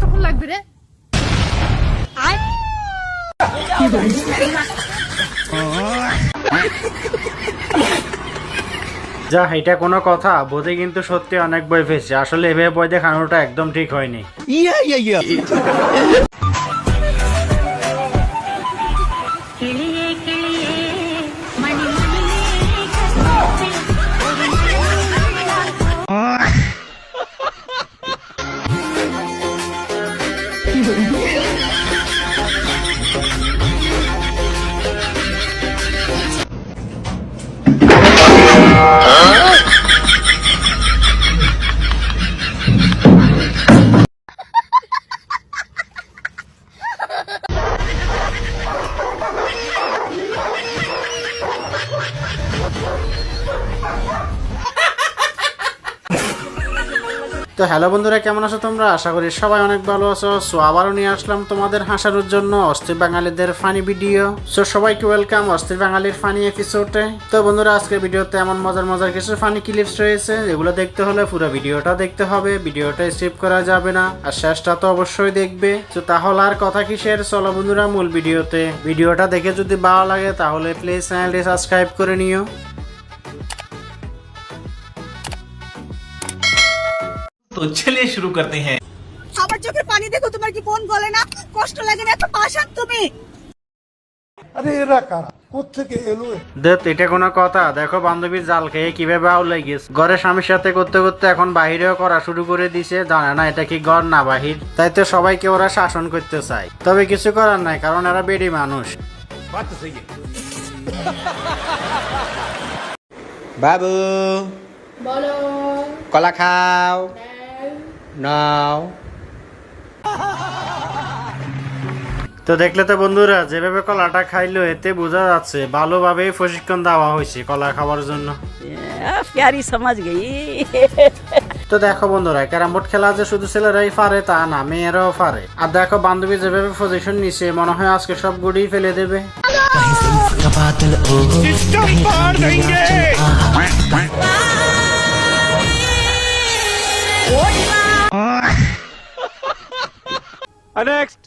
কতক্ষণ লাগবে রে? যা, এটা কোনো কথা? বোধে কিন্তু সত্যি অনেক বই ফেসছে। আসলে এভাবে বই দেখানোটা একদম ঠিক হয়নি। তো হ্যালো বন্ধুরা, কেমন আছো তোমরা? আশা করি সবাই অনেক ভালো আছো। সো আবারও নিয়ে আসলাম তোমাদের হাসানোর জন্য অস্থির বাঙালিদের ফানি ভিডিও। সো সবাইকে ওয়েলকাম অস্থির বাঙালির ফানি এপিসোডে। তো বন্ধুরা, আজকে ভিডিওতে এমন মজার মজার কিছু ফানি ক্লিপস রয়েছে, যেগুলো দেখতে হলে পুরো ভিডিওটা দেখতে হবে। ভিডিওটা স্কিপ করা যাবে না, আর শেষটা তো অবশ্যই দেখবে। তো তাহলে আর কথা কিসের, চলো বন্ধুরা মূল ভিডিওতে। ভিডিওটা দেখে যদি ভালো লাগে তাহলে প্লিজ চ্যানেলটি সাবস্ক্রাইব করে নিও। तो चलिए शुरू करते हैं। আমার চোখের পানি দেখো, তোমার কি মন বলে না? কষ্ট লাগে না? এত পাষাণ তুমি। আরে এরা কারা, কোত্থেকে এলো? দেখ, এটা কোনো কথা? দেখো বান্ধবীর জাল খেয়ে কিভাবে আউলে গেছে। ঘরে স্বামীর সাথে করতে করতে এখন বাহিরেও করা শুরু করে দিছে। জানে না এটা কি ঘর না বাহির। তাই তো সবাইকে ওরা শাসন করতে চায়। তবে কিছু করার নাই, কারণ এরা বেডি মানুষ। বাবু বলো। কলা খাও নাও। তো দেখলে তো বন্ধুরা, যেভাবে কলাটা খাইলো এতে বোঝা যাচ্ছে ভালোভাবে প্রশিক্ষণ দেওয়া হয়েছে কলা খাওয়ার জন্য। প্যারি সমাজ গই। তো দেখো বন্ধুরা, ক্যারাম বোর্ড খেলা যে শুধু ছেলেরাই পারে তা না, মেয়েরাও পারে। আর দেখো বান্ধবী যেভাবে পজিশন নিছে, মনে হয় আজকে সব গুড়ি ফেলে দেবে। নেক্সট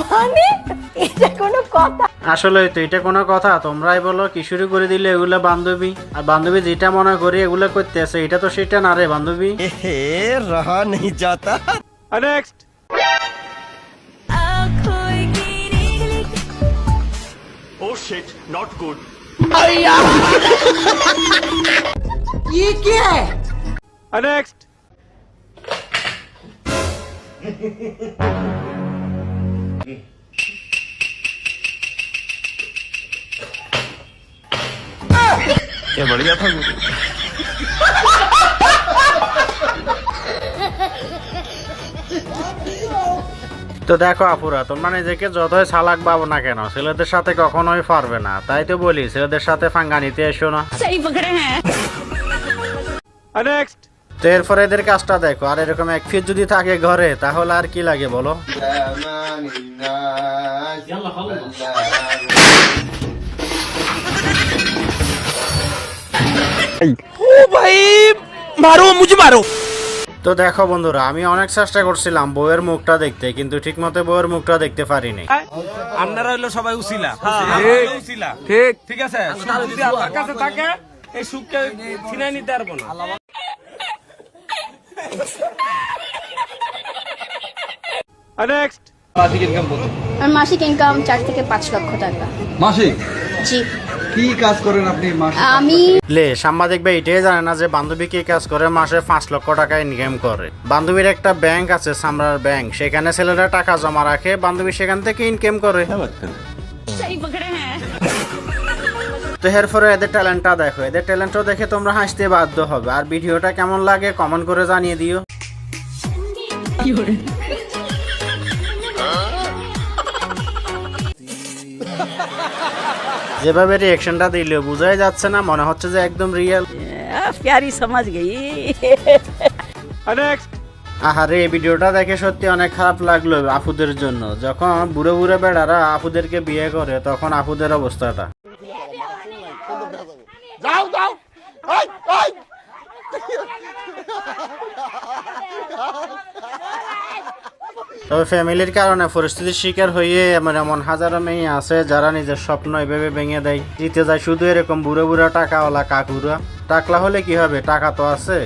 মানে এটা কোনো কথা? আসলে তো এটা কোনো কথা? তোমরাই বলো, কি শুরু করে দিলে এগুলা বান্ধবী। আর বান্ধবী যেটা মনে করি এগুলা করতে আছে, এটা তো সেটা না রে বান্ধবী। रहा नहीं जाता। Next Oh shit, not good. ये क्या है? নেক্সট क्या बढ़िया था वो। তো দেখো আপুরা, তোমরা নিজেকে যতই চালাক ভাবো না কেন, ছেলেদের সাথে কখনোই পারবে না। তাই তো বলি, ছেলেদের সাথে ফাঙ্গা নিতে এসো না। सही पकड़े हैं। নেক্সট তো এরপরে এদের কাজটা দেখো। আর এরকম এক ফিট যদি থাকে ঘরে, তাহলে আর কি লাগে বলো? ओ भाई मारो मुझे मारो। তো দেখো বন্ধুরা, আমি অনেক চেষ্টা করছিলাম বউয়ের মুখটা দেখতে, কিন্তু ঠিক মতো বউয়ের মুখটা দেখতে পারিনি। আপনারা হইলো সবাই উসিলা, ঠিক উসিলা, ঠিক ঠিক আছে। সুখ যদি আপনার কাছে থাকে, এই সুখকে ছিনাই নিতে পারবো না। নেক্সট আমার মাসিক ইনকাম 4 থেকে 5 লক্ষ টাকা মাসিক। জি। কি কাজ করেন আপনি মাসে? আমি লে সাংবাদিক ভাই এটাই জানে না যে বান্ধবী কি কাজ করে মাসে 5 লক্ষ টাকা ইনকাম করে। বান্ধবীর একটা ব্যাংক আছে, সামরার ব্যাংক, সেখানে ছেলেরা টাকা জমা রাখে, বান্ধবী সেখান থেকে ইনকাম করে। सही पकड़े हैं। তো এরপরে এদের ট্যালেন্টটা দেখো। এদের ট্যালেন্টও দেখে তোমরা হাসতে বাধ্য হবে। আর ভিডিওটা কেমন লাগে কমেন্ট করে জানিয়ে দিও। যেভাবে রিঅ্যাকশনটা দিল, বোঝাই যাচ্ছে না, মনে হচ্ছে যে একদম রিয়েল। प्यारी समझ गई। নেক্সট আহারে এই ভিডিওটা দেখে সত্যি অনেক খারাপ লাগলো আপুদের জন্য। যখন বুড়ো বুড়ো বেড়ারা আপুদেরকে বিয়ে করে তখন আপুদের অবস্থাটা। তবে ফ্যামিলির কারণে পরিস্থিতির শিকার হয়ে এমন হাজারো মেয়ে আছে যারা নিজের স্বপ্ন এভাবে ভেঙে দেয়, জিতে যায় শুধু এরকম বুড়ো বুড়ো টাকাওয়ালা কাকুরা। টাকলা হলে কি হবে, টাকা তো আছে।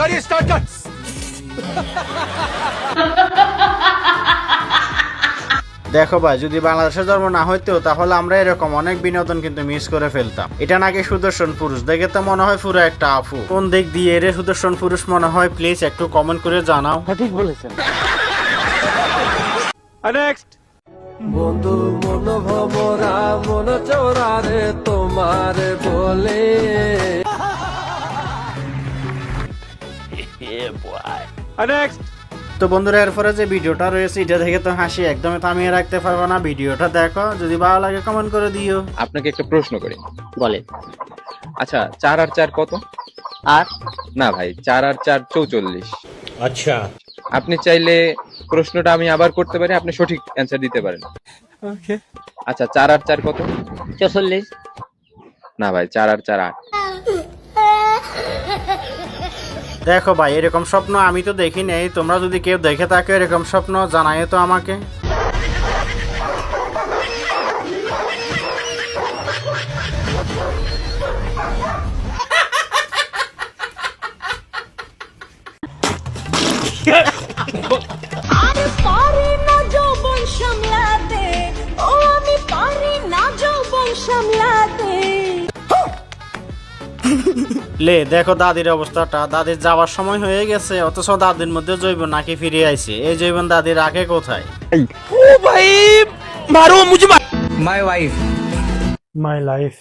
गाड़ी स्टार्ट कर। দেখো ভাই, যদি বাংলাদেশে জন্ম না হইতো তাহলে আমরা এরকম অনেক বিনোদন কিন্তু মিস করে ফেলতাম। এটা নাকি সুদর্শন পুরুষ, দেখে তো মনে হয় পুরো একটা আফু। কোন দিক দিয়ে এর সুদর্শন পুরুষ মনে হয় প্লিজ একটু কমেন্ট করে জানাও। ঠিক বলেছেন। নেক্সট। বন্ধু মনোভমরা মন চোরারে তোমার বলে। নেক্সট। তো বন্ধুরা, এরপরে যে ভিডিওটা রয়েছে এটা দেখে তো হাসি একদমই থামিয়ে রাখতে পারবো না। ভিডিওটা দেখো, যদি ভালো লাগে কমেন্ট করে দিও। আপনাকে একটা প্রশ্ন করি। বলে। আচ্ছা, 4 আর 4 কত? আর না ভাই, 4 আর 4 44। अच्छा আপনি চাইলে প্রশ্নটা আমি আবার করতে পারি, আপনি সঠিক অ্যান্সার দিতে পারেন। ওকে। আচ্ছা, 4 আর 4 কত? 44। না ভাই, 4 আর 4 8। দেখো ভাই, এরকম স্বপ্ন আমি তো দেখি নেই। তোমরা যদি কেউ দেখে থাকো এরকম স্বপ্ন, জানাই তো আমাকে। আরে পারি না যৌবন সামলাতে, ও আমি পারি না যৌবন সামলাতে। লে দেখো দাদির অবস্থাটা। দাদির যাওয়ার সময় হয়ে গেছে, অথচ দাদির মধ্যে জৈবন নাকি ফিরে আইছে। এই জৈবন দাদি রাখে কোথায়? ओ भाई मारो मुझे मारो। My wife. My life.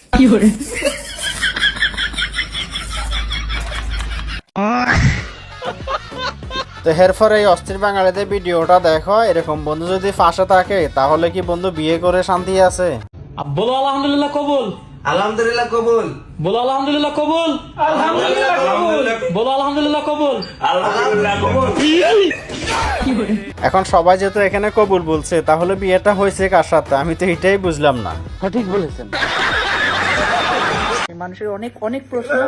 তো এরপর এই অস্থির বাঙালিদের ভিডিওটা দেখো। এরকম বন্ধু যদি পাশে থাকে তাহলে কি বন্ধু বিয়ে করে শান্তি আছে? अब बोलो अल्हम्दुलिल्लाह कबूल। আলহামদুলিল্লাহ কবুল। बोलो अल्हम्दुलिल्लाह कबूल। अल्हम्दुलिल्लाह कबूल। बोलो अल्हम्दुलिल्लाह कबूल। এখন সবাই যেহেতু এখানে কবুল বলছে, তাহলে বিয়েটা হয়েছে কার সাথে? আমি তো এটাই বুঝলাম না। ঠিক বলেছেন। মানুষের অনেক অনেক প্রশ্ন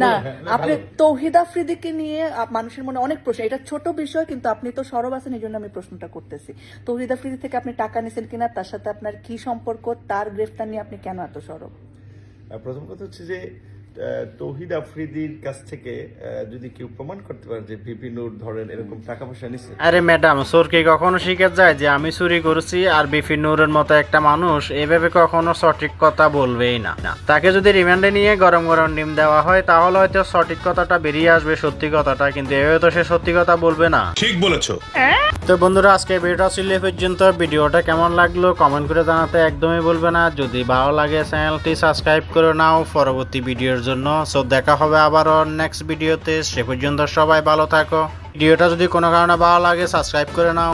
না, আপনি তৌহিদ আফ্রিদিকে নিয়ে মানুষের মনে অনেক প্রশ্ন। এটা ছোট বিষয়, কিন্তু আপনি তো সরব আছেন, এই জন্য আমি প্রশ্নটা করতেছি। তৌহিদ আফ্রিদি থেকে আপনি টাকা নিয়েছেন কিনা, তার সাথে আপনার কি সম্পর্ক, তার গ্রেফতার নিয়ে আপনি কেন এত সরব? প্রথম কথা হচ্ছে যে তৌহিদ আফ্রিদির কাছ থেকে যদি কেউ প্রমাণ করতে পারে যে ভিপি নূর ধরেন এরকম টাকা পয়সা নিচ্ছে। আরে ম্যাডাম, চোর কি কখনো শিখে যায় যে আমি চুরি করেছি? আর বিপি নূরের মতো একটা মানুষ এভাবে কখনো সঠিক কথা বলবেই না। তাকে যদি রিমান্ডে নিয়ে গরম গরম ডিম দেওয়া হয় তাহলে হয়তো সঠিক কথাটা বেরিয়ে আসবে, সত্যি কথাটা। কিন্তু এভাবে তো সে সত্যি কথা বলবে না। ঠিক বলেছো। তো বন্ধুরা, আজকে ভিডিওটা ছিল এই পর্যন্ত। ভিডিওটা কেমন লাগলো কমেন্ট করে জানাতে একদমই বলবে না। যদি ভালো লাগে চ্যানেলটি সাবস্ক্রাইব করে নাও পরবর্তী ভিডিওর জন্য। সো দেখা হবে আবারও নেক্সট ভিডিওতে। সে পর্যন্ত সবাই ভালো থাকো। ভিডিওটা যদি কোনো কারণে ভালো লাগে সাবস্ক্রাইব করে নাও।